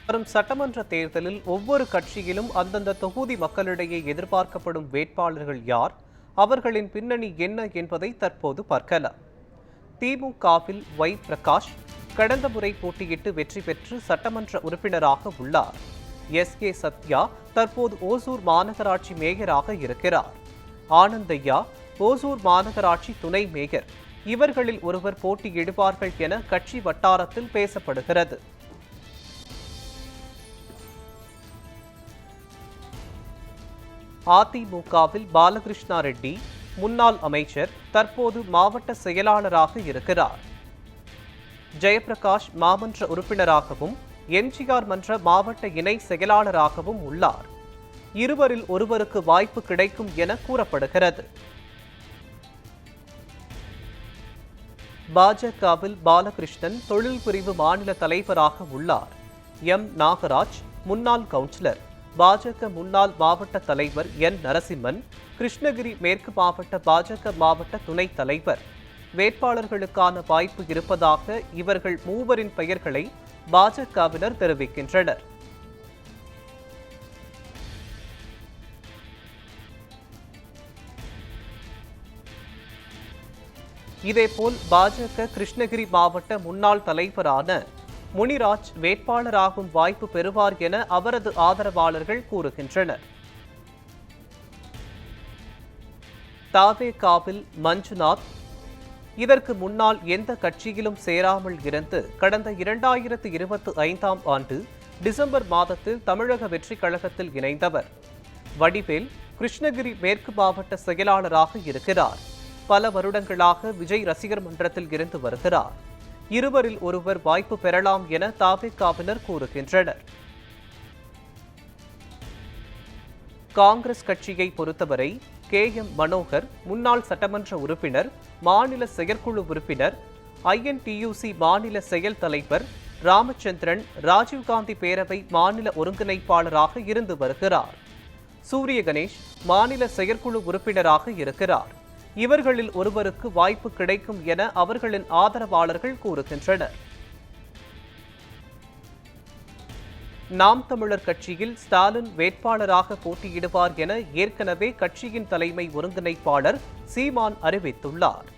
வரும் சட்டமன்ற தேர்தலில் ஒவ்வொரு கட்சியிலும் அந்தந்த தொகுதி மக்களிடையே எதிர்பார்க்கப்படும் வேட்பாளர்கள் யார், அவர்களின் பின்னணி என்ன என்பதை தற்போது பார்க்கலாம். திமுகவில் ஒய் பிரகாஷ் கடந்த முறை போட்டியிட்டு வெற்றி பெற்று சட்டமன்ற உறுப்பினராக உள்ளார். எஸ்.கே. சத்யா தற்போது ஓசூர் மாநகராட்சி மேயராக இருக்கிறார். ஆனந்தையா ஓசூர் மாநகராட்சி துணை மேயர். இவர்களில் ஒருவர் போட்டியிடுவார்கள் என கட்சி வட்டாரத்தில் பேசப்படுகிறது. அதிமுகவில் பாலகிருஷ்ணா ரெட்டி முன்னாள் அமைச்சர், தற்போது மாவட்ட செயலாளராக இருக்கிறார். ஜெயபிரகாஷ் மாமன்ற உறுப்பினராகவும் எம்ஜிஆர் மன்ற மாவட்ட இணை செயலாளராகவும் உள்ளார். இருவரில் ஒருவருக்கு வாய்ப்பு கிடைக்கும் என கூறப்படுகிறது. பாஜகவில் பாலகிருஷ்ணன் தொழில் பிரிவு மாநில தலைவராக உள்ளார். எம். நாகராஜ் முன்னாள் கவுன்சிலர், பாஜக முன்னாள் மாவட்ட தலைவர் என். நரசிம்மன் கிருஷ்ணகிரி மேற்கு மாவட்ட பாஜக மாவட்ட துணைத் தலைவர். வேட்பாளர்களுக்கான வாய்ப்பு இருப்பதாக இவர்கள் மூவரின் பெயர்களை பாஜகவினர் தெரிவிக்கின்றனர். இதேபோல் பாஜக கிருஷ்ணகிரி மாவட்ட முன்னாள் தலைவரான முனிராஜ் வேட்பாளராகும் வாய்ப்பு பெறுவார் என அவரது ஆதரவாளர்கள் கூறுகின்றனர். தாவேகாவில் மஞ்சுநாத் இதற்கு முன்னால் எந்த கட்சியிலும் சேராமல் இருந்து கடந்த 2025ஆம் ஆண்டு டிசம்பர் மாதத்தில் தமிழக வெற்றி கழகத்தில் இணைந்தவர். வடிவேல் கிருஷ்ணகிரி மேற்கு மாவட்ட செயலாளராக இருக்கிறார். பல வருடங்களாக விஜய் ரசிகர் மன்றத்தில் இருந்து வருகிறார். இருவரில் ஒருவர் வாய்ப்பு பெறலாம் என தாவேகாவினர் கூறுகின்றனர். காங்கிரஸ் கட்சியை பொறுத்தவரை கே.எம். மனோகர் முன்னாள் சட்டமன்ற உறுப்பினர், மாநில செயற்குழு உறுப்பினர், ஐஎன்டியூசி மாநில செயல் தலைவர், ராமச்சந்திரன் ராஜீவ்காந்தி பேரவை மாநில ஒருங்கிணைப்பாளராக இருந்து வருகிறார். சூரிய கணேஷ் மாநில செயற்குழு உறுப்பினராக இருக்கிறார். இவர்களில் ஒருவருக்கு வாய்ப்பு கிடைக்கும் என அவர்களின் ஆதரவாளர்கள் கூறுகின்றனர். நாம் தமிழர் கட்சியில் ஸ்டாலின் வேட்பாளராக போட்டியிடுவார் என ஏற்கனவே கட்சியின் தலைமை ஒருங்கிணைப்பாளர் சீமான் அறிவித்துள்ளார்.